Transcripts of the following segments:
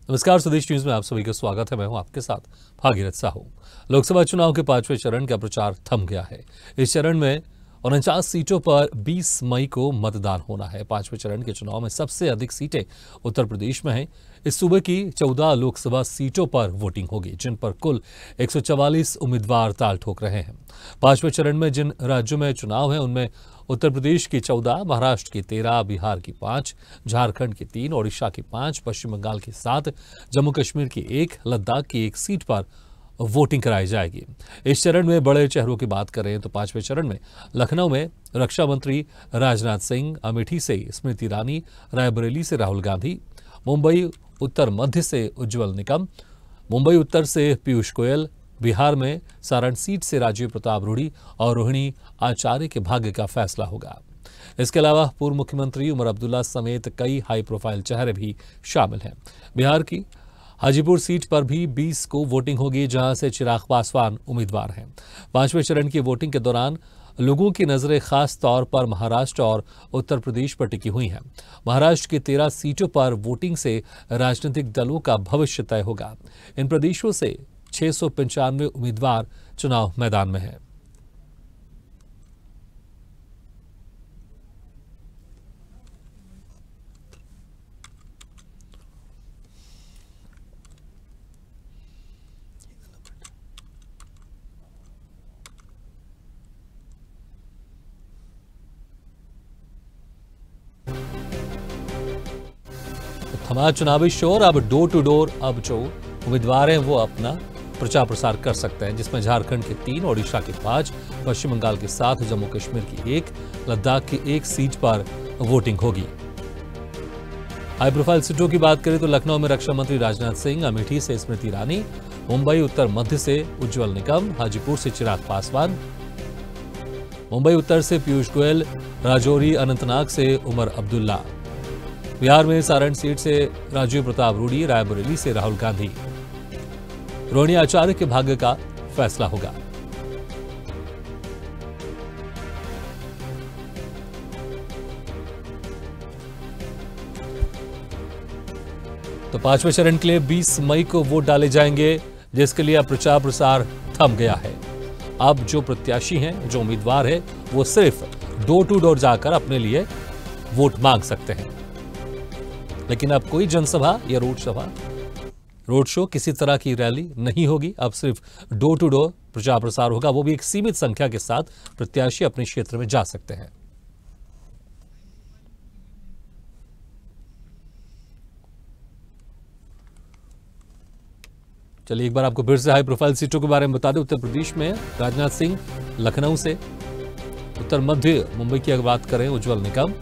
नमस्कार, स्वदेश न्यूज में आप सभी का स्वागत है। मैं हूं आपके साथ भागीरथ साहू। लोकसभा चुनाव के 5वें चरण का प्रचार थम गया है। इस चरण में 49 सीटों पर 20 मई को मतदान होना है। 5वें चरण के चुनाव में सबसे अधिक सीटें उत्तर प्रदेश में हैं। इस सूबे की 14 लोकसभा सीटों पर वोटिंग होगी, जिन पर कुल 144 उम्मीदवार ताल ठोक रहे हैं। 5वें चरण में जिन राज्यों में चुनाव है उनमें उत्तर प्रदेश की 14, महाराष्ट्र की 13, बिहार की 5, झारखंड की 3, ओडिशा की 5, पश्चिम बंगाल की 7, जम्मू कश्मीर की 1, लद्दाख की 1 सीट पर वोटिंग कराई जाएगी। इस चरण में बड़े चेहरों की बात करें तो 5वें चरण में लखनऊ में रक्षा मंत्री राजनाथ सिंह, अमेठी से स्मृति ईरानी, रायबरेली से राहुल गांधी, मुंबई उत्तर मध्य से उज्जवल निकम, मुंबई उत्तर से पीयूष गोयल, बिहार में सारण सीट से राजीव प्रताप रूडी और रोहिणी आचार्य के भाग्य का फैसला होगा। इसके अलावा पूर्व मुख्यमंत्री उमर अब्दुल्ला समेत कई हाई प्रोफाइल चेहरे भी शामिल हैं। बिहार की हाजीपुर सीट पर भी 20 को वोटिंग होगी, जहां से चिराग पासवान उम्मीदवार हैं। 5वें चरण की वोटिंग के दौरान लोगों की नजरें खास तौर पर महाराष्ट्र और उत्तर प्रदेश पर टिकी हुई हैं। महाराष्ट्र की 13 सीटों पर वोटिंग से राजनीतिक दलों का भविष्य तय होगा। इन प्रदेशों से 695 उम्मीदवार चुनाव मैदान में हैं। थमा चुनावी शोर, अब डोर टू डोर अब जो उम्मीदवार हैं वो अपना प्रचार प्रसार कर सकते हैं, जिसमें झारखंड की 3, ओडिशा की 5, पश्चिम बंगाल की 7, जम्मू कश्मीर की 1, लद्दाख की 1 सीट पर वोटिंग होगी। हाई प्रोफाइल सीटों की बात करें तो लखनऊ में रक्षा मंत्री राजनाथ सिंह, अमेठी से स्मृति ईरानी, मुंबई उत्तर मध्य से उज्जवल निकम, हाजीपुर से चिराग पासवान, मुंबई उत्तर से पीयूष गोयल, राजौरी अनंतनाग से उमर अब्दुल्ला, बिहार में सारण सीट से राजीव प्रताप रूडी, रायबरेली से राहुल गांधी, रोहिणी आचार्य के भाग्य का फैसला होगा। तो 5वें चरण के लिए 20 मई को वोट डाले जाएंगे, जिसके लिए अब प्रचार प्रसार थम गया है। अब जो प्रत्याशी हैं, जो उम्मीदवार है, वो सिर्फ डोर टू डोर जाकर अपने लिए वोट मांग सकते हैं। लेकिन अब कोई जनसभा या रोड शो, किसी तरह की रैली नहीं होगी। अब सिर्फ डोर टू डोर प्रचार प्रसार होगा, वो भी एक सीमित संख्या के साथ प्रत्याशी अपने क्षेत्र में जा सकते हैं। चलिए एक बार आपको फिर से हाई प्रोफाइल सीटों के बारे में बता दें। उत्तर प्रदेश में राजनाथ सिंह लखनऊ से, उत्तर मध्य मुंबई की अगर बात करें उज्जवल निकम,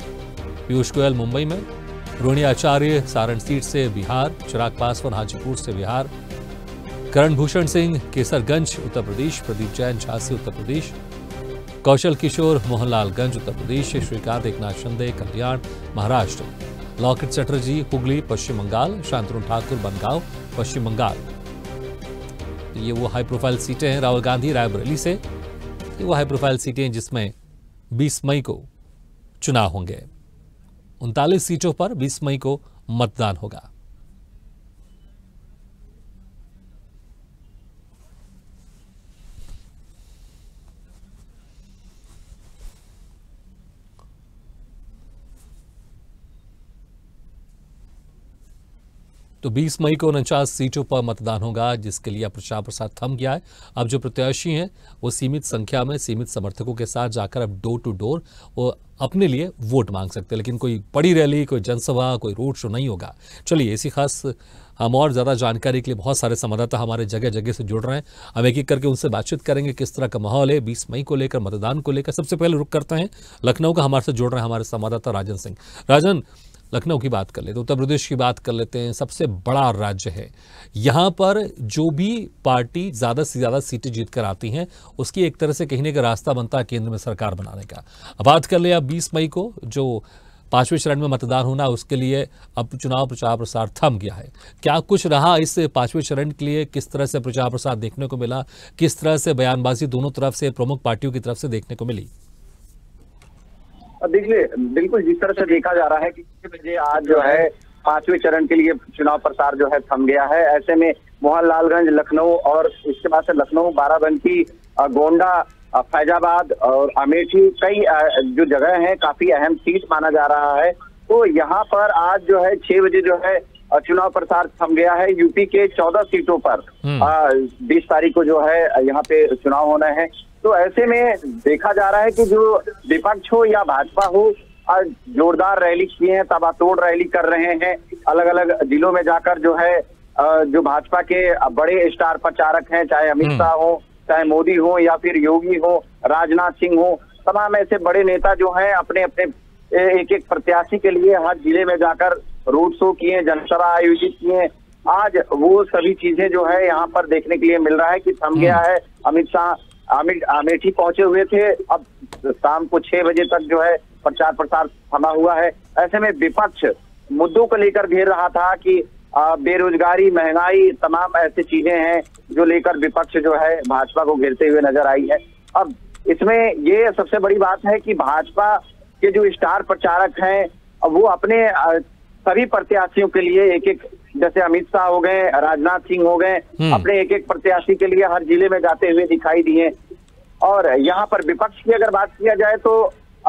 पीयूष गोयल मुंबई में, रोहिणी आचार्य सारण सीट से बिहार, चिराग पासवान हाजीपुर से बिहार, करण भूषण सिंह केसरगंज उत्तर प्रदेश, प्रदीप जैन झांसी उत्तर प्रदेश, कौशल किशोर मोहनलालगंज उत्तर प्रदेश, श्रीकांत एकनाथ शिंदे कल्याण महाराष्ट्र, लॉकेट चटर्जी हुगली पश्चिम बंगाल, शांतनु ठाकुर बनगांव पश्चिम बंगाल। ये वो हाई प्रोफाइल सीटें हैं। राहुल गांधी रायबरेली से, ये वो हाई प्रोफाइल सीटें हैं जिसमें 20 मई को चुनाव होंगे। 39 सीटों पर 20 मई को मतदान होगा। तो 20 मई को 49 सीटों पर मतदान होगा, जिसके लिए प्रचार प्रसार थम गया है। अब जो प्रत्याशी हैं वो सीमित संख्या में सीमित समर्थकों के साथ जाकर अब डोर टू डोर वो अपने लिए वोट मांग सकते हैं, लेकिन कोई बड़ी रैली, कोई जनसभा, कोई रोड शो नहीं होगा। चलिए ऐसी खास हम और ज़्यादा जानकारी के लिए बहुत सारे संवाददाता हमारे जगह जगह से जुड़ रहे हैं। हम एक एक करके उनसे बातचीत करेंगे किस तरह का माहौल है 20 मई को लेकर, मतदान को लेकर। सबसे पहले रुक करते हैं लखनऊ का, हमारे से जुड़ रहे हैं हमारे संवाददाता राजन सिंह। राजन, लखनऊ की बात कर लेते हैं, उत्तर प्रदेश की बात कर लेते हैं, सबसे बड़ा राज्य है। यहाँ पर जो भी पार्टी ज़्यादा से ज़्यादा सीटें जीत कर आती हैं, उसकी एक तरह से कहने का रास्ता बनता है केंद्र में सरकार बनाने का। अब बात कर ले, अब 20 मई को जो 5वें चरण में मतदान होना, उसके लिए अब चुनाव प्रचार प्रसार थम गया है। क्या कुछ रहा इस 5वें चरण के लिए? किस तरह से प्रचार प्रसार देखने को मिला? किस तरह से बयानबाजी दोनों तरफ से, प्रमुख पार्टियों की तरफ से देखने को मिली? देखिए, बिल्कुल जिस तरह से देखा जा रहा है कि 6 बजे आज जो है पांचवें चरण के लिए चुनाव प्रचार जो है थम गया है। ऐसे में मोहनलालगंज, लखनऊ और इसके बाद से लखनऊ, बाराबंकी, गोंडा, फैजाबाद और अमेठी, कई जो जगह हैं काफी अहम सीट माना जा रहा है। तो यहाँ पर आज जो है 6 बजे जो है चुनाव प्रचार थम गया है। यूपी के 14 सीटों पर 20 तारीख को जो है यहाँ पे चुनाव होना है। तो ऐसे में देखा जा रहा है कि जो विपक्ष हो या भाजपा हो, जोरदार रैली किए हैं, तबातोड़ रैली कर रहे हैं। अलग अलग जिलों में जाकर जो है जो भाजपा के बड़े स्टार प्रचारक हैं, चाहे अमित शाह हो, चाहे मोदी हो या फिर योगी हो, राजनाथ सिंह हो, तमाम ऐसे बड़े नेता जो हैं अपने अपने एक एक प्रत्याशी के लिए हर जिले में जाकर रोड शो किए, जनसभा आयोजित किए। आज वो सभी चीजें जो है यहाँ पर देखने के लिए मिल रहा है कि थम गया है। अमित शाह अमेठी पहुंचे हुए थे, अब शाम को 6 बजे तक जो है प्रचार प्रसार थमा हुआ है। ऐसे में विपक्ष मुद्दों को लेकर घेर रहा था कि बेरोजगारी, महंगाई, तमाम ऐसी चीजें हैं जो लेकर विपक्ष जो है भाजपा को घेरते हुए नजर आई है। अब इसमें ये सबसे बड़ी बात है कि भाजपा के जो स्टार प्रचारक हैं वो अपने सभी प्रत्याशियों के लिए एक एक, जैसे अमित शाह हो गए, राजनाथ सिंह हो गए, अपने एक एक प्रत्याशी के लिए हर जिले में जाते हुए दिखाई दिए। और यहाँ पर विपक्ष की अगर बात किया जाए तो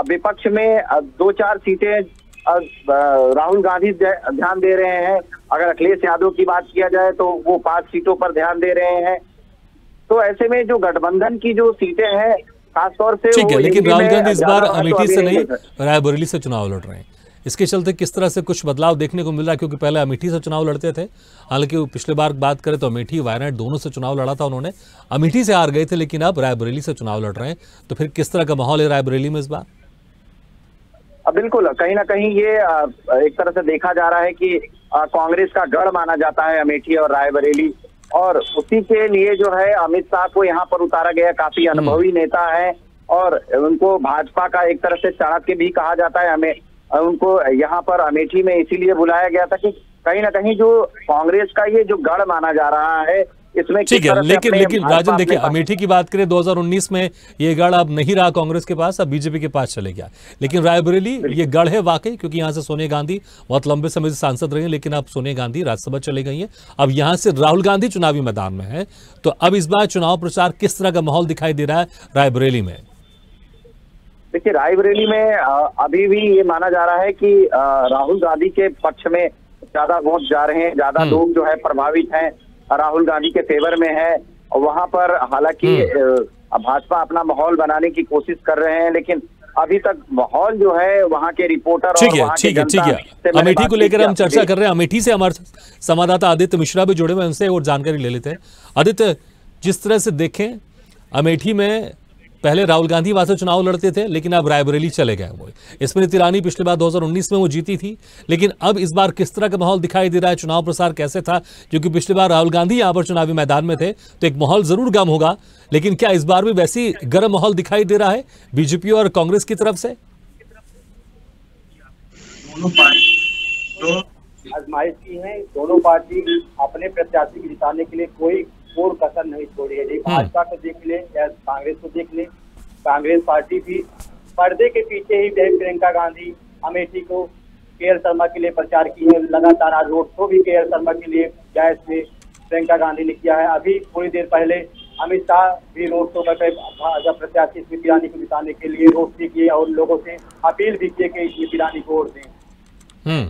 विपक्ष में 2-4 सीटें राहुल गांधी ध्यान दे रहे हैं। अगर अखिलेश यादव की बात किया जाए तो वो 5 सीटों पर ध्यान दे रहे हैं। तो ऐसे में जो गठबंधन की जो सीटें हैं खासतौर से, ठीक है, लेकिन राहुल गांधी इस बार अमेठी से नहीं, रायबरेली से चुनाव लड़ रहे हैं। इसके चलते किस तरह से कुछ बदलाव देखने को मिल रहा है? क्योंकि पहले अमेठी से चुनाव लड़ते थे, हालांकि पिछले बार बात करें तो अमेठी, वायनाड दोनों से चुनाव लड़ा था उन्होंने, अमेठी से हार गए थे, लेकिन अब रायबरेली से चुनाव लड़ रहे हैं। तो फिर किस तरह का माहौल है रायबरेली में इस बार? बिल्कुल, कहीं ना कहीं ये एक तरह से देखा जा रहा है कि कांग्रेस का गढ़ माना जाता है अमेठी और रायबरेली, और उसी के लिए जो है अमित शाह को यहाँ पर उतारा गया। काफी अनुभवी नेता है और उनको भाजपा का एक तरह से चाणक्य भी कहा जाता है। हमें उनको यहाँ पर अमेठी में इसीलिए बुलाया गया था कि कहीं ना कहीं जो कांग्रेस का ये जो गढ़ माना जा रहा है इसमें, ठीक है, लेकिन राजन देखिए, अमेठी की बात करें 2019 में ये गढ़ अब नहीं रहा कांग्रेस के पास, अब बीजेपी के पास चले गया। लेकिन रायबरेली ये गढ़ है वाकई, क्योंकि यहाँ से सोनिया गांधी बहुत लंबे समय से सांसद रही हैं, लेकिन अब सोनिया गांधी राज्यसभा चले गई हैं। अब यहाँ से राहुल गांधी चुनावी मैदान में है। तो अब इस बार चुनाव प्रचार किस तरह का माहौल दिखाई दे रहा है रायबरेली में? देखिए, रायबरेली में अभी भी ये माना जा रहा है कि राहुल गांधी के पक्ष में ज्यादा वोट जा रहे हैं, ज्यादा लोग जो है प्रभावित हैं, राहुल गांधी के फेवर में है। और वहां पर हालांकि भाजपा अपना माहौल बनाने की कोशिश कर रहे हैं, लेकिन अभी तक माहौल जो है वहां के रिपोर्टर, ठीक है, अमेठी को लेकर हम चर्चा कर रहे हैं। अमेठी से हमारे संवाददाता आदित्य मिश्रा भी जुड़े हुए, उनसे और जानकारी ले लेते हैं। आदित्य, जिस तरह से देखें अमेठी में पहले राहुल गांधी वहां से चुनाव लड़ते थे, लेकिन अब रायबरेली चले गए वो। स्मृति ईरानी पिछले बार 2019 में वो जीती थी, लेकिन अब इस बार किस तरह का माहौल दिखाई दे रहा है? चुनाव प्रसार कैसे था? क्योंकि पिछले बार राहुल गांधी यहाँ पर चुनावी मैदान में थे तो एक माहौल जरूर गर्म होगा, लेकिन क्या इस बार भी वैसी गर्म माहौल दिखाई दे रहा है बीजेपी और कांग्रेस की तरफ से? दोनों पार्टी आजमाइश की है, दोनों पार्टी अपने प्रत्याशी जिताने के लिए कोई और कसर नहीं छोड़ी है। भाजपा को देख ले या कांग्रेस को देख ले, कांग्रेस पार्टी भी पर्दे के पीछे ही प्रियंका गांधी अमेठी को के एल शर्मा के लिए प्रचार की है। लगातार आज रोड शो भी के एल शर्मा के लिए गैस में प्रियंका गांधी ने किया है। अभी थोड़ी देर पहले अमित शाह भी रोड शो कर प्रत्याशी स्मृति ईरानी को जिताने के लिए रोड शो किए और लोगों से अपील भी किए कि स्मृति ईरानी को वोट दें।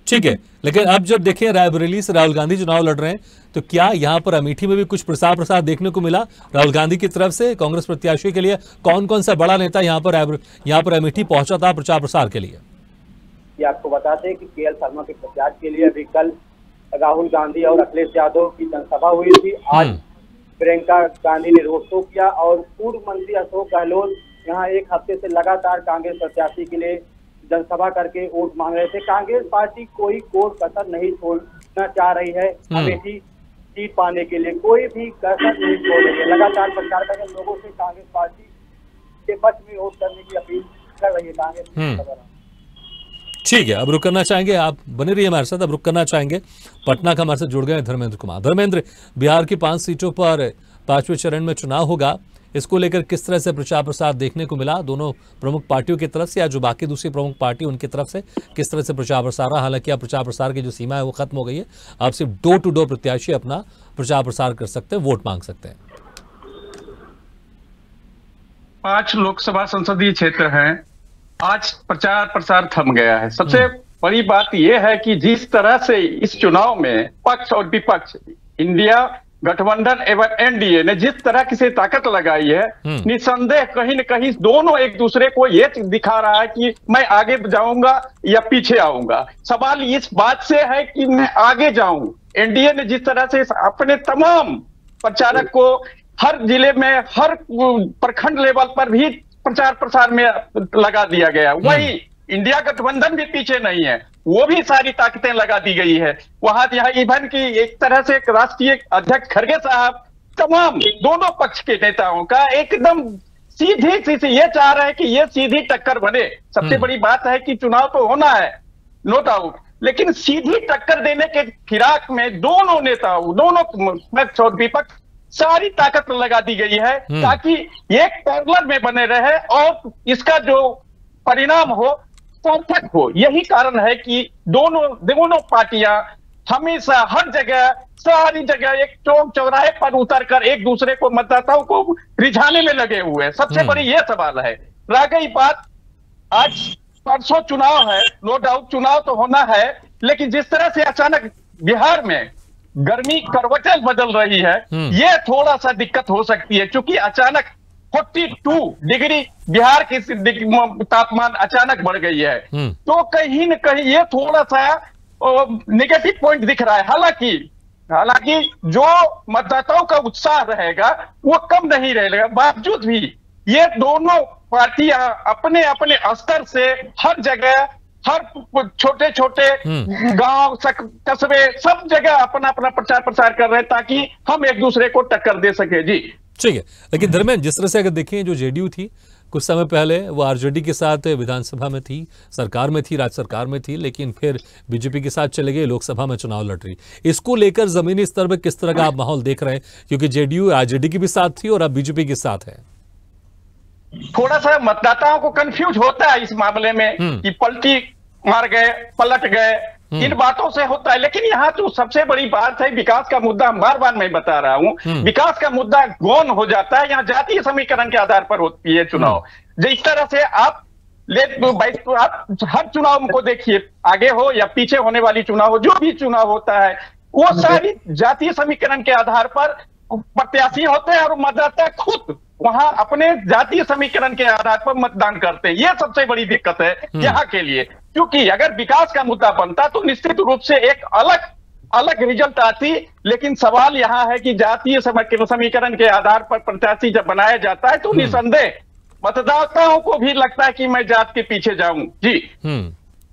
ठीक है, लेकिन अब जब देखें रायबरेली से राहुल गांधी चुनाव लड़ रहे हैं, तो क्या यहाँ पर अमेठी में भी कुछ प्रसार देखने को मिला राहुल गांधी की तरफ से? कांग्रेस प्रत्याशी के लिए कौन कौन सा बड़ा नेता यहाँ पर अमेठी पहुंचा था प्रचार प्रसार के लिए? ये आपको बताते हैं कि के एल शर्मा के प्रचार के लिए अभी कल राहुल गांधी और अखिलेश यादव की जनसभा हुई थी। आज प्रियंका गांधी ने रोड शो किया और पूर्व मंत्री अशोक गहलोत यहाँ 1 हफ्ते से लगातार कांग्रेस प्रत्याशी के लिए जनसभा करके वोट मांग रहे थे। कांग्रेस पार्टी कोई कसर नहीं छोड़ना चाह रही है अमेठी सीट पाने के लिए, कोई भी कसर नहीं छोड़ रही है। लगातार प्रचार कर लोगों से कांग्रेस पार्टी के पक्ष में वोट करने की अपील कर रही है कांग्रेस। ठीक है, अब रुक करना चाहेंगे, आप बने रहिए हमारे साथ। अब रुक करना चाहेंगे, पटना का हमारे साथ जुड़ गए धर्मेंद्र कुमार। धर्मेंद्र, बिहार की 5 सीटों पर 5वें चरण में चुनाव होगा। इसको लेकर किस तरह से प्रचार प्रसार देखने को मिला दोनों प्रमुख पार्टियों की तरफ से या जो बाकी दूसरी प्रमुख पार्टी उनकी तरफ से किस तरह से प्रचार प्रसार रहा? हालांकि अब प्रचार प्रसार की जो सीमा है वो खत्म हो गई है, आप सिर्फ डोर टू डोर प्रत्याशी अपना प्रचार प्रसार कर सकते हैं, वोट मांग सकते हैं। 5 लोकसभा संसदीय क्षेत्र हैं, आज प्रचार प्रसार थम गया है। सबसे बड़ी बात यह है कि जिस तरह से इस चुनाव में पक्ष और विपक्ष, इंडिया गठबंधन एवं एनडीए ने जिस तरह की से ताकत लगाई है, निसंदेह कहीं न कहीं दोनों एक दूसरे को ये दिखा रहा है कि मैं आगे जाऊंगा या पीछे आऊंगा। सवाल इस बात से है कि मैं आगे जाऊं। एनडीए ने जिस तरह से अपने तमाम प्रचारक को हर जिले में, हर प्रखंड लेवल पर भी प्रचार प्रसार में लगा दिया गया, वही इंडिया गठबंधन भी पीछे नहीं है, वो भी सारी ताकतें लगा दी गई है। वहां यहाँ इवन की एक तरह से राष्ट्रीय अध्यक्ष खड़गे साहब तमाम दोनों पक्ष के नेताओं का एकदम सीधी ये चाह रहे हैं कि ये सीधी टक्कर बने। सबसे बड़ी बात है कि चुनाव तो होना है, नो डाउट, लेकिन सीधी टक्कर देने के फिराक में दोनों नेताओं, दोनों पक्ष और विपक्ष सारी ताकत लगा दी गई है ताकि एक पैरेलल में बने रहे और इसका जो परिणाम हो सार्थक हो। यही कारण है कि दोनों पार्टियां हमेशा हर जगह, सारी जगह एक चौक चौराहे पर उतरकर एक दूसरे को, मतदाताओं को रिझाने में लगे हुए हैं। सबसे बड़ी ये सवाल है। रह गई बात, आज परसों चुनाव है, नो डाउट चुनाव तो होना है, लेकिन जिस तरह से अचानक बिहार में गर्मी करवटें बदल रही है, ये थोड़ा सा दिक्कत हो सकती है, क्योंकि अचानक 42 डिग्री बिहार की तापमान अचानक बढ़ गई है, तो कहीं न कहीं ये थोड़ा सा नेगेटिव पॉइंट दिख रहा है। हालांकि जो मतदाताओं का उत्साह रहेगा वो कम नहीं रहेगा। बावजूद भी ये दोनों पार्टियां अपने अपने स्तर से हर जगह, हर छोटे छोटे गांव, कस्बे, सब जगह अपना अपना प्रचार प्रसार कर रहे हैं ताकि हम एक दूसरे को टक्कर दे सके। जी ठीक है, लेकिन धर्मेंद्र, जिस तरह से अगर देखें, जो जेडीयू थी कुछ समय पहले वो आरजेडी के साथ विधानसभा में थी, सरकार में थी, राज्य सरकार में थी, लेकिन फिर बीजेपी के साथ चले गए, लोकसभा में चुनाव लड़ रही। इसको लेकर जमीनी स्तर पर किस तरह का आप माहौल देख रहे हैं, क्योंकि जेडीयू आरजेडी की भी साथ थी और अब बीजेपी के साथ है? थोड़ा सा मतदाताओं को कंफ्यूज होता है इस मामले में कि पलटी मार गए, पलट गए, इन बातों से होता है। लेकिन यहाँ तो सबसे बड़ी बात है, विकास का मुद्दा बार बार मैं बता रहा हूँ, विकास का मुद्दा गौन हो जाता है। यहाँ जातीय समीकरण के आधार पर होती है चुनाव। जिस तरह से आप आप हर चुनाव को देखिए, आगे हो या पीछे होने वाली चुनाव हो, जो भी चुनाव होता है वो सारी जातीय समीकरण के आधार पर प्रत्याशी होते हैं और मतदाता खुद वहां अपने जातीय समीकरण के आधार पर मतदान करते हैं। ये सबसे बड़ी दिक्कत है यहाँ के लिए, क्योंकि अगर विकास का मुद्दा बनता तो निश्चित रूप से एक अलग रिजल्ट आती। लेकिन सवाल यहाँ है कि जातीय समीकरण के आधार पर प्रत्याशी जब बनाया जाता है तो निसंदेह मतदाताओं को भी लगता है कि मैं जात के पीछे जाऊं। जी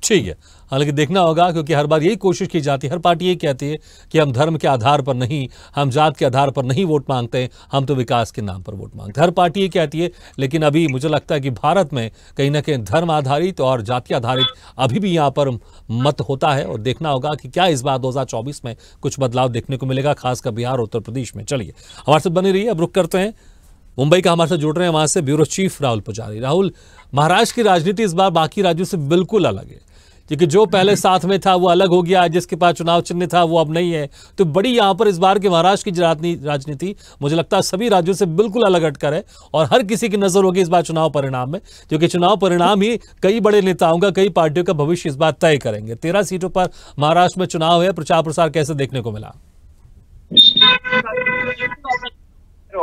ठीक है, हालांकि देखना होगा, क्योंकि हर बार यही कोशिश की जाती है, हर पार्टी यही कहती है कि हम धर्म के आधार पर नहीं, हम जात के आधार पर नहीं वोट मांगते हैं, हम तो विकास के नाम पर वोट मांगते हैं। हर पार्टी ये कहती है, लेकिन अभी मुझे लगता है कि भारत में कहीं ना कहीं धर्म आधारित और जाति आधारित अभी भी यहाँ पर मत होता है, और देखना होगा कि क्या इस बार 2024 में कुछ बदलाव देखने को मिलेगा, खासकर बिहार, उत्तर प्रदेश में। चलिए हमारे साथ बनी रहिए, अब रुक करते हैं मुंबई का, हमारे साथ जुड़ रहे हैं वहां से ब्यूरो चीफ राहुल पुजारी। राहुल, महाराष्ट्र की राजनीति इस बार बाकी राज्यों से बिल्कुल अलग है, क्योंकि जो पहले साथ में था वो अलग हो गया, जिसके पास चुनाव चिन्ह था वो अब नहीं है। तो बड़ी यहाँ पर इस बार के महाराष्ट्र की राजनीति मुझे लगता है सभी राज्यों से बिल्कुल अलग हटकर है, और हर किसी की नजर होगी इस बार चुनाव परिणाम में, क्योंकि चुनाव परिणाम ही कई बड़े नेताओं का, कई पार्टियों का भविष्य इस बार तय करेंगे। 13 सीटों पर महाराष्ट्र में चुनाव है, प्रचार प्रसार कैसे देखने को मिला?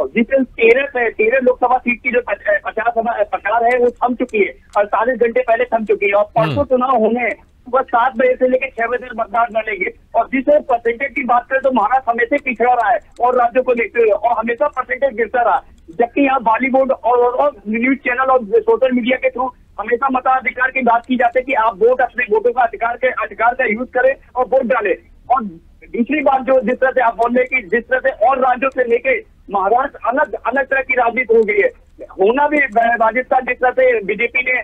जिस 13 लोकसभा सीट की जो प्रचार है वो थम चुकी है, 48 घंटे पहले थम चुकी है, और परसों चुनाव होने सुबह 7 बजे से लेकर 6 बजे तक मतदान डालेंगे। और जिस परसेंटेज की बात करें तो महाराष्ट्र हमेशा पिछड़ा रहा है और राज्यों को देखते हुए, और हमेशा परसेंटेज गिरता रहा, जबकि यहाँ बॉलीवुड और न्यूज चैनल और सोशल मीडिया के थ्रू हमेशा मताधिकार की बात की जाती है कि आप वोट, अपने वोटों का अधिकार का यूज करें और वोट डालें। और दूसरी बात जो जिस तरह से आप बोल रहे हैं कि जिस तरह से और राज्यों से लेके महाराष्ट्र अलग तरह की राजनीति हो गई है, होना भी राजस्थान जिस तरह से बीजेपी ने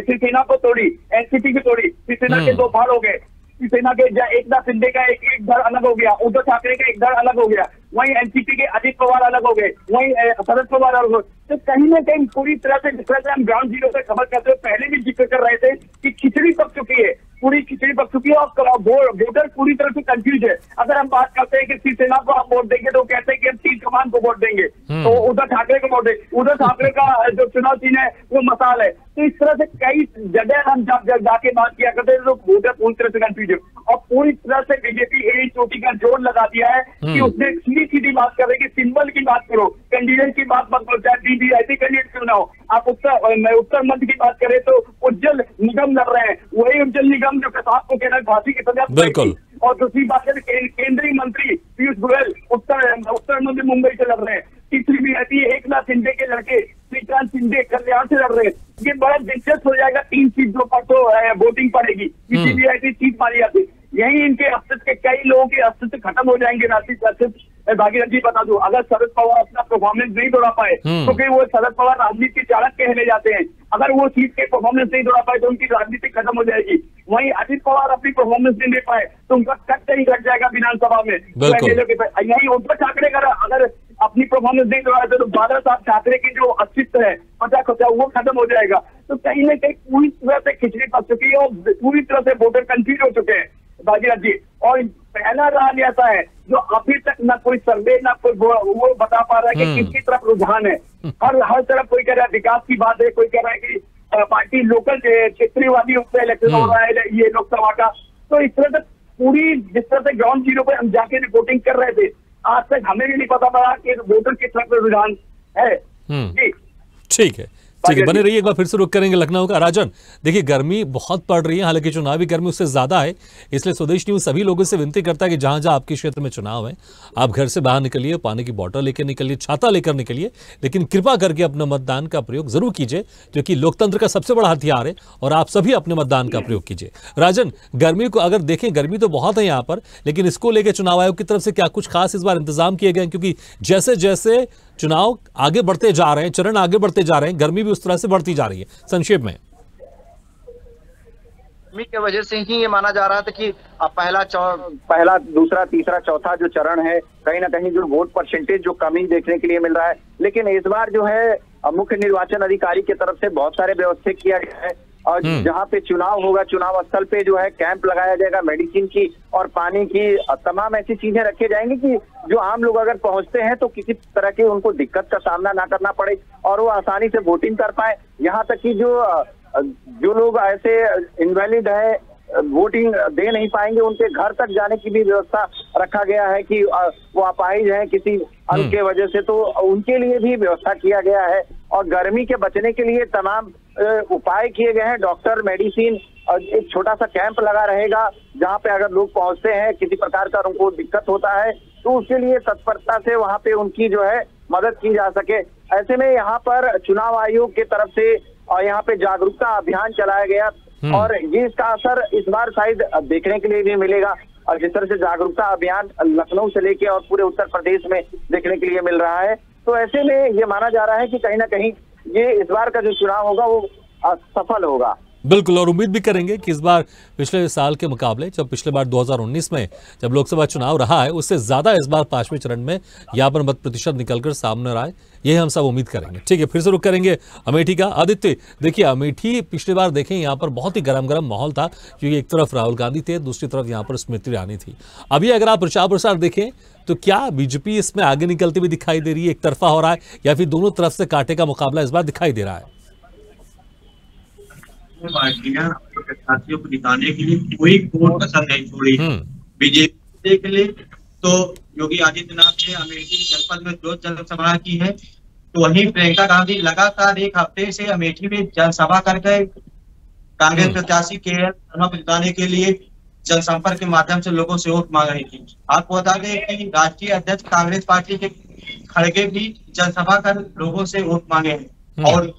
शिवसेना को तोड़ी, एनसीपी की तोड़ी, शिवसेना के 2 भाग हो गए, शिवसेना के एकनाथ शिंदे का एक दल अलग हो गया, उद्धव ठाकरे का एक दल अलग हो गया, वहीं एनसीपी के अजित पवार अलग हो गए, वहीं शरद पवार अलग हो गए। तो कहीं ना कहीं पूरी तरह से जिस तरह से हम ग्राउंड जीरो पे खबर करते हुए पहले भी जिक्र कर रहे थे कि खिचड़ी पक चुकी है, पूरी खिचड़ी पक चुकी है और वोटर पूरी तरह से कंफ्यूज है। अगर हम बात करते हैं कि शिवसेना को आप वोट देंगे तो कहते हैं कि हम तीर कमान को वोट देंगे, तो उद्धव ठाकरे को वोट देंगे। उद्धव ठाकरे का जो चुनाव चिन्ह है वो मसाल है। तो इस तरह से कई जगह हम जब जाके बात किया करते थे तो वोटर पूरी तरह से कंफ्यूज है और पूरी तरह से बीजेपी एड़ी चोटी का जोर लगा दिया है कि उसने सीधी सीधी बात कर रही है कि सिंबल की बात करो, कैंडिडेट की बात मत करो, चाहे डीडीआईटी कैंडिडेट क्यों ना हो। आप उत्तर मध्य की बात करें तो उज्जवल निगम लड़ रहे हैं, वही उज्जवल निगम जो प्रताप को कहना फांसी की सजा। बिल्कुल। और दूसरी बात है केंद्रीय मंत्री पीयूष गोयल उत्तर मध्य मुंबई से लड़ रहे हैं। तीसरी भी रहती है एकनाथ शिंदे के लड़के श्रीकांत शिंदे कल्याण से लड़ रहे हैं। ये बड़ा दिलचस्प हो जाएगा, 3 सीट जो पर तो वोटिंग पड़ेगी, किसी भी ऐसी सीट मारी जाती, यही इनके अस्तित्व के कई लोगों के अस्तित्व खत्म हो जाएंगे। राष्ट्रीय अस्तित्व भागीरथ जी बता दूं, अगर शरद पवार अपना परफॉर्मेंस नहीं दौड़ा पाए क्योंकि वो शरद पवार राजनीति के चाणक्य कहले जाते हैं, अगर वो सीट के परफॉर्मेंस नहीं दौड़ा पाए तो उनकी राजनीति खत्म हो जाएगी। वहीं अजित पवार अपनी परफॉर्मेंस नहीं दे पाए तो उनका कट कहीं घट जाएगा विधानसभा में। यही उद्धव ठाकरे अगर अपनी परफॉर्मेंस नहीं दौड़ा तो बादल साहब ठाकरे की जो अस्तित्व है पचा खचा वो खत्म हो जाएगा। तो कहीं ना कहीं पूरी तरह से खिचड़ी पक चुकी है और पूरी तरह से वोटर कंफ्यूज हो चुके हैं भागीरथ जी। और पहला राज ऐसा है जो अभी तक न कोई सर्वे न कोई वो बता पा रहा है कि किसकी तरफ रुझान है। हर तरफ कोई कह रहा है विकास की बात है, कोई कह रहा है कि पार्टी लोकल क्षेत्रीयवादी उससे इलेक्शन हो रहा है ये लोकसभा का। तो इस तरह से पूरी जिस तरह से ग्राउंड जीरो पे हम जाके रिपोर्टिंग कर रहे थे, आज तक हमें भी नहीं पता पड़ा कि वोटर की तरफ रुझान है। जी ठीक है, ठीक है, बने रहिए। एक बार फिर से रुक करेंगे लखनऊ का। राजन, देखिए गर्मी बहुत पड़ रही है, हालांकि चुनावी गर्मी उससे ज्यादा है, इसलिए स्वदेश न्यूज सभी लोगों से विनती करता है कि जहां जहां आपके क्षेत्र में चुनाव है आप घर से बाहर निकलिए, पानी की बोतल लेकर निकलिए, छाता लेकर निकलिए, लेकिन कृपा करके अपने मतदान का प्रयोग जरूर कीजिए, क्योंकि लोकतंत्र का सबसे बड़ा हथियार है और आप सभी अपने मतदान का प्रयोग कीजिए। राजन, गर्मी को अगर देखें, गर्मी तो बहुत है यहाँ पर, लेकिन इसको लेकर चुनाव आयोग की तरफ से क्या कुछ खास इस बार इंतजाम किए गए? क्योंकि जैसे जैसे चुनाव आगे बढ़ते जा रहे हैं, चरण आगे बढ़ते जा रहे हैं, गर्मी भी उस तरह से बढ़ती जा रही है। संक्षेप में गर्मी की वजह से ही ये माना जा रहा था कि पहला दूसरा तीसरा चौथा जो चरण है कहीं ना कहीं जो वोट परसेंटेज जो कमी देखने के लिए मिल रहा है। लेकिन इस बार जो है मुख्य निर्वाचन अधिकारी की तरफ से बहुत सारे व्यवस्था किया गया है और जहाँ पे चुनाव होगा चुनाव स्थल पे जो है कैंप लगाया जाएगा, मेडिसिन की और पानी की तमाम ऐसी चीजें रखे जाएंगी कि जो आम लोग अगर पहुंचते हैं तो किसी तरह की उनको दिक्कत का सामना ना करना पड़े और वो आसानी से वोटिंग कर पाए। यहाँ तक कि जो लोग ऐसे इनवैलिड है, वोटिंग दे नहीं पाएंगे, उनके घर तक जाने की भी व्यवस्था रखा गया है कि वो अपाहिज है किसी अंग के वजह से, तो उनके लिए भी व्यवस्था किया गया है। और गर्मी के बचने के लिए तमाम उपाय किए गए हैं। डॉक्टर, मेडिसिन और एक छोटा सा कैंप लगा रहेगा जहाँ पे अगर लोग पहुंचते हैं किसी प्रकार का उनको दिक्कत होता है तो उसके लिए तत्परता से वहाँ पे उनकी जो है मदद की जा सके। ऐसे में यहाँ पर चुनाव आयोग की तरफ से और यहाँ पे जागरूकता अभियान चलाया गया और ये इसका असर इस बार शायद देखने के लिए भी मिलेगा। और जिस तरह से जागरूकता अभियान लखनऊ से लेके और पूरे उत्तर प्रदेश में देखने के लिए मिल रहा है, तो ऐसे में ये माना जा रहा है कि कहीं ना कहीं ये इस बार का जो चुनाव होगा वो सफल होगा। बिल्कुल, और उम्मीद भी करेंगे कि इस बार पिछले साल के मुकाबले, जब पिछले बार 2019 में जब लोकसभा चुनाव रहा है, उससे ज्यादा इस बार 5वें चरण में यहाँ पर मत प्रतिशत निकलकर सामने रहा है, यही हम सब उम्मीद करेंगे। ठीक है, फिर से रुक करेंगे अमेठी का। आदित्य, देखिए अमेठी पिछली बार देखें यहाँ पर बहुत ही गर्म माहौल था, क्योंकि एक तरफ राहुल गांधी थे, दूसरी तरफ यहाँ पर स्मृति ईरानी थी। अभी अगर आप प्रचार प्रसार देखें तो क्या बीजेपी इसमें आगे निकलती हुई दिखाई दे रही है, एक तरफा हो रहा है, या फिर दोनों तरफ से कांटे का मुकाबला इस बार दिखाई दे रहा है? पार्टियां अपने प्रत्याशियों को जिताने के लिए कोई कोर कसर नहीं छोड़ी। बीजेपी के लिए तो योगी आदित्यनाथ ने अमेठी जनपद में 2 जनसभा की है, तो वहीं प्रियंका गांधी लगातार 1 हफ्ते से अमेठी में जनसभा करके कांग्रेस प्रत्याशी KL शर्मा को जिताने के लिए जनसंपर्क के माध्यम से लोगों से वोट मांग रही थी। आपको बता दें कि राष्ट्रीय अध्यक्ष कांग्रेस पार्टी के खड़गे भी जनसभा कर लोगों से वोट मांगे हैं और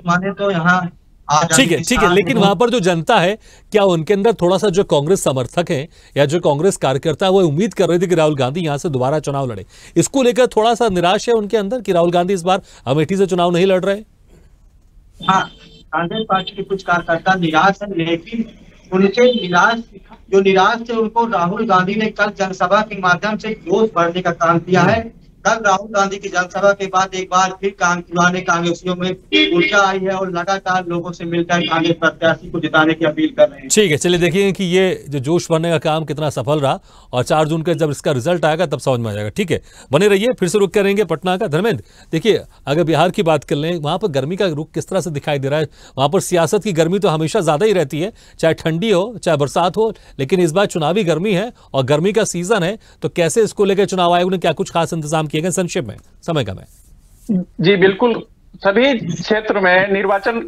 माने तो यहाँ ठीक है, लेकिन वहां पर जो जनता है, क्या उनके अंदर थोड़ा सा जो कांग्रेस समर्थक हैं या जो कांग्रेस कार्यकर्ता है वो उम्मीद कर रहे थे कि राहुल गांधी यहां से दोबारा चुनाव लड़े, इसको लेकर थोड़ा सा निराश है उनके अंदर कि राहुल गांधी इस बार अमेठी से चुनाव नहीं लड़ रहे? हाँ, कांग्रेस पार्टी के कुछ कार्यकर्ता निराश है, लेकिन उनके निराश थे उनको राहुल गांधी ने कल जनसभा के माध्यम से जोश भरने का काम किया है। कल राहुल गांधी की जनसभा के बाद एक बार फिर पुराने कांग्रेसियों में ऊर्जा आई है और लगातार लोगों से मिलकर कांग्रेस प्रत्याशी को जिताने की अपील कर रहे हैं। ठीक है, चलिए देखिए कि ये जो जोश भरने का काम कितना सफल रहा और 4 जून का जब इसका रिजल्ट आएगा तब समझ में आ जाएगा। ठीक है, बने रहिए, फिर से रुक करेंगे पटना का। धर्मेंद्र, देखिए अगर बिहार की बात कर लें, वहां पर गर्मी का रुख किस तरह से दिखाई दे रहा है? वहां पर सियासत की गर्मी तो हमेशा ज्यादा ही रहती है, चाहे ठंडी हो चाहे बरसात हो, लेकिन इस बार चुनावी गर्मी है और गर्मी का सीजन है, तो कैसे इसको लेकर चुनाव आयोग ने क्या कुछ खास इंतजाम किए गए? संक्षेप में, समय कम है। जी बिल्कुल, सभी क्षेत्र में निर्वाचन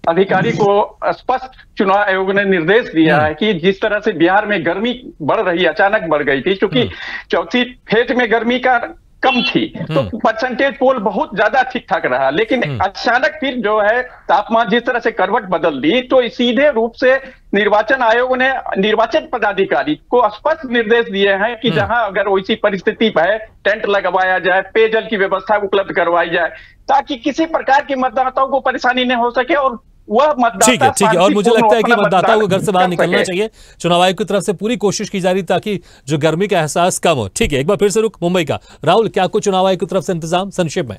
अधिकारी को स्पष्ट चुनाव आयोग ने निर्देश दिया है कि जिस तरह से बिहार में गर्मी बढ़ रही, अचानक बढ़ गई थी, क्योंकि चौथी फेज में गर्मी का कम थी तो परसेंटेज पोल बहुत ज्यादा ठीक ठाक रहा, लेकिन अचानक फिर जो है तापमान जिस तरह से करवट बदल दी, तो सीधे रूप से निर्वाचन आयोग ने निर्वाचन पदाधिकारी को स्पष्ट निर्देश दिए हैं कि जहां अगर वैसी परिस्थिति है टेंट लगवाया जाए, पेयजल की व्यवस्था उपलब्ध करवाई जाए, ताकि किसी प्रकार की मतदाताओं को परेशानी न हो सके और वह मतदाता। ठीक है, और मुझे लगता है कि मतदाताओं को घर से बाहर निकलना चाहिए। चुनाव आयोग की तरफ से पूरी कोशिश की जा रही ताकि जो गर्मी का एहसास कम हो। ठीक है, एक बार फिर से रुक मुंबई का। राहुल, क्या कुछ चुनाव आयोग की तरफ से इंतजाम संक्षेप में?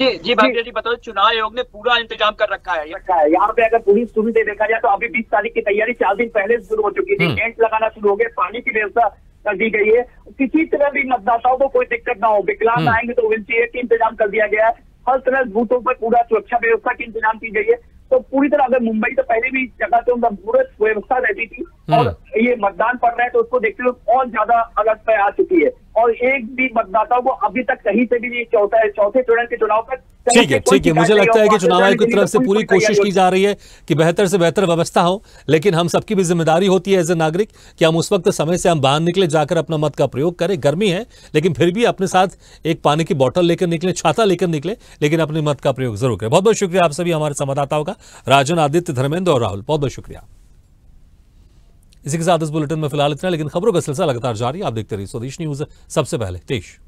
जी भाग्य जी बताओ, चुनाव आयोग ने पूरा इंतजाम कर रखा है। यहाँ पे अगर पूरी सुविधा देखा जाए तो अभी 20 तारीख की तैयारी 4 दिन पहले शुरू हो चुकी थी। टेंट लगाना शुरू हो गए, पानी की व्यवस्था कर दी गई है, किसी तरह भी मतदाताओं को कोई दिक्कत ना हो। विकलांग आएंगे तो व्हील चेयर का इंतजाम कर दिया गया है। हर तरह बूथों पर पूरा सुरक्षा व्यवस्था के इंतजाम की गई है। तो पूरी तरह, अगर मुंबई तो पहले भी जगह से उनका पूरा व्यवस्था रहती थी और ये मतदान पड़ रहा है तो उसको देखते हुए और ज्यादा अलग पे आ चुकी है और एक भी मतदाताओं को अभी तक कहीं से भी नहीं चौथे चरण के चुनाव तक। ठीक है, मुझे लगता है कि चुनाव आयोग की तरफ से पूरी कोशिश की जा रही है कि बेहतर से बेहतर व्यवस्था हो, लेकिन हम सबकी भी जिम्मेदारी होती है एज ए नागरिक कि हम उस वक्त समय से हम बाहर निकले, जाकर अपना मत का प्रयोग करें। गर्मी है लेकिन फिर भी अपने साथ एक पानी की बोतल लेकर निकले, छाता लेकर निकले, लेकिन अपने मत का प्रयोग जरूर करें। बहुत बहुत शुक्रिया आप सभी हमारे संवाददाताओं का, राजन, आदित्य, धर्मेंद्र और राहुल, बहुत बहुत शुक्रिया। इसी के साथ इस बुलेटिन में फिलहाल इतना, लेकिन खबरों का सिलसिला लगातार जारी। आप देखते रहिए स्वदेश न्यूज, सबसे पहले देश।